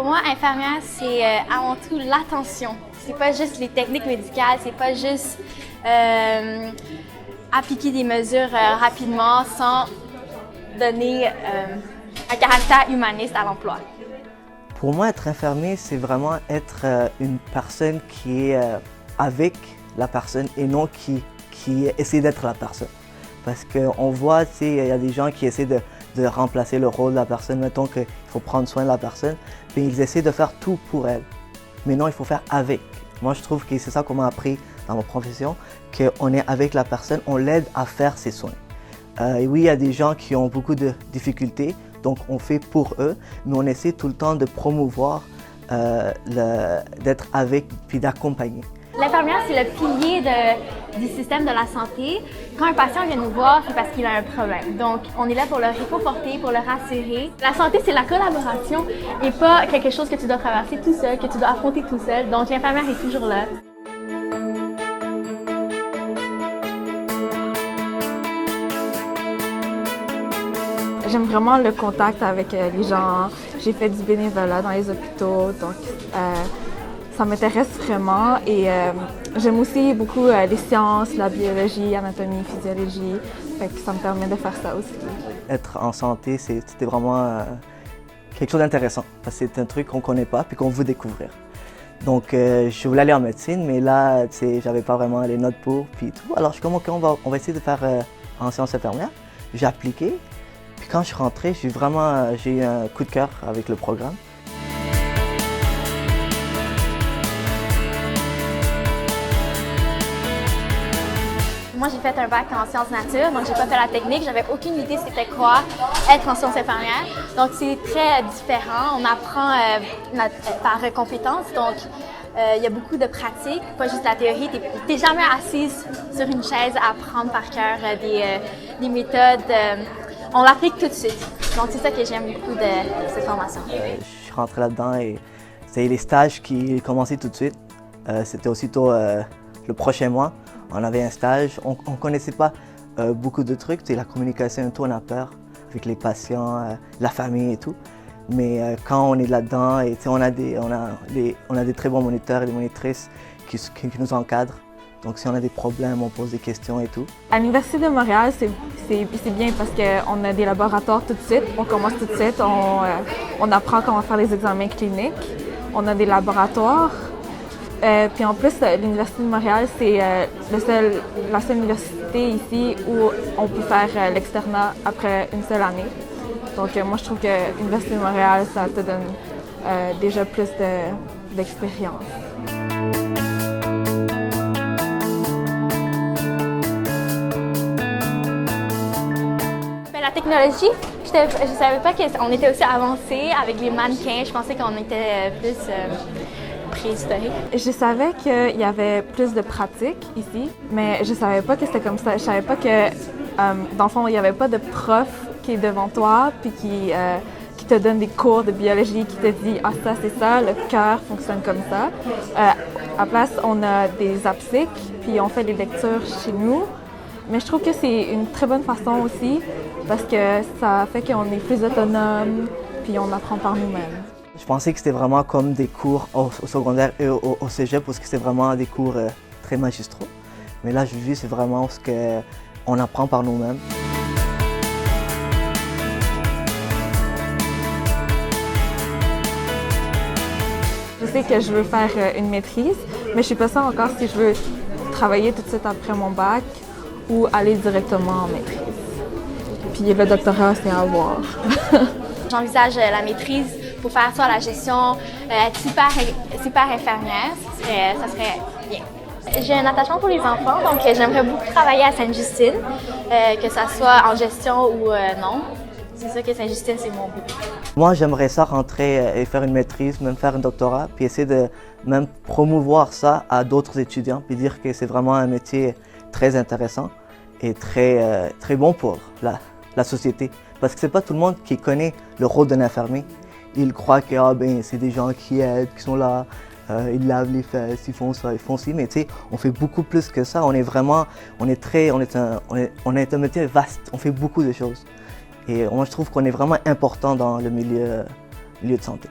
moi, infirmière, c'est avant tout l'attention. C'est pas juste les techniques médicales, c'est pas juste appliquer des mesures rapidement sans donner un caractère humaniste à l'emploi. Pour moi, être infirmier, c'est vraiment être une personne qui est avec la personne et non qui essaie d'être la personne. Parce qu'on voit, tu sais, il y a des gens qui essaient de remplacer le rôle de la personne. Mettons qu'il faut prendre soin de la personne, puis ils essaient de faire tout pour elle. Mais non, il faut faire avec. Moi, je trouve que c'est ça qu'on m'a appris dans ma profession, qu'on est avec la personne, on l'aide à faire ses soins. Et oui, il y a des gens qui ont beaucoup de difficultés, donc on fait pour eux, mais on essaie tout le temps de promouvoir, d'être avec puis d'accompagner. L'infirmière, c'est le pilier du système de la santé. Quand un patient vient nous voir, c'est parce qu'il a un problème. Donc, on est là pour le réconforter, pour le rassurer. La santé, c'est la collaboration et pas quelque chose que tu dois traverser tout seul, que tu dois affronter tout seul. Donc, l'infirmière est toujours là. J'aime vraiment le contact avec les gens. J'ai fait du bénévolat dans les hôpitaux, donc ça m'intéresse vraiment. Et j'aime aussi beaucoup les sciences, la biologie, anatomie, physiologie. Fait que ça me permet de faire ça aussi. Être en santé, c'était vraiment quelque chose d'intéressant, parce que c'est un truc qu'on ne connaît pas puis qu'on veut découvrir. Donc je voulais aller en médecine, mais là, tu sais, j'avais pas vraiment les notes pour, puis tout. Alors je suis comme, OK, on va essayer de faire en sciences infirmières. J'ai appliqué. Puis quand je suis rentré, j'ai eu un coup de cœur avec le programme. Moi, j'ai fait un bac en sciences nature, donc j'ai pas fait la technique. J'avais aucune idée c'était quoi être en sciences infirmières. Donc c'est très différent. On apprend par compétences, donc il y a beaucoup de pratiques, pas juste la théorie. T'es jamais assise sur une chaise à apprendre par cœur des méthodes. On l'applique tout de suite. Donc, c'est ça que j'aime beaucoup de cette formation. Je suis rentré là-dedans et c'est les stages qui commençaient tout de suite. C'était aussitôt le prochain mois. On avait un stage. On ne connaissait pas beaucoup de trucs. La communication et tout, on a peur avec les patients, la famille et tout. Mais quand on est là-dedans, on a des très bons moniteurs et des monitrices qui nous encadrent. Donc, si on a des problèmes, on pose des questions et tout. À l'Université de Montréal, c'est bien parce qu'on a des laboratoires tout de suite. On commence tout de suite, on apprend comment faire les examens cliniques. On a des laboratoires. Puis en plus, l'Université de Montréal, c'est la seule université ici où on peut faire l'externat après une seule année. Donc moi, je trouve que l'Université de Montréal, ça te donne déjà plus d'expérience. La technologie, je savais pas qu'on était aussi avancé avec les mannequins. Je pensais qu'on était plus préhistorique. Je savais qu'il y avait plus de pratiques ici, mais je savais pas que c'était comme ça. Je savais pas que, dans le fond, il n'y avait pas de prof qui est devant toi puis qui te donne des cours de biologie, qui te dit « Ah, ça, c'est ça, le cœur fonctionne comme ça ». À place, on a des apsiques, puis on fait les lectures chez nous. Mais je trouve que c'est une très bonne façon aussi parce que ça fait qu'on est plus autonome puis on apprend par nous-mêmes. Je pensais que c'était vraiment comme des cours au secondaire et au cégep parce que c'était vraiment des cours très magistraux. Mais là, je vis, c'est vraiment ce qu'on apprend par nous-mêmes. Je sais que je veux faire une maîtrise, mais je ne sais pas ça encore si je veux travailler tout de suite après mon bac ou aller directement en maîtrise. Puis le doctorat, c'est à voir. J'envisage la maîtrise pour faire soit la gestion, être super infirmière, ça serait bien. J'ai un attachement pour les enfants, donc j'aimerais beaucoup travailler à Sainte-Justine, que ça soit en gestion ou non. C'est sûr que Sainte-Justine, c'est mon but. Moi, j'aimerais ça rentrer et faire une maîtrise, même faire un doctorat, puis essayer de même promouvoir ça à d'autres étudiants, puis dire que c'est vraiment un métier très intéressant et très bon pour la société. Parce que c'est pas tout le monde qui connaît le rôle d'un infirmier. Ils croient que c'est des gens qui aident, qui sont là, ils lavent les fesses, ils font ça, ils font ci, mais tu sais, on fait beaucoup plus que ça. On est un métier vaste, on fait beaucoup de choses. Et moi, je trouve qu'on est vraiment important dans le milieu de santé.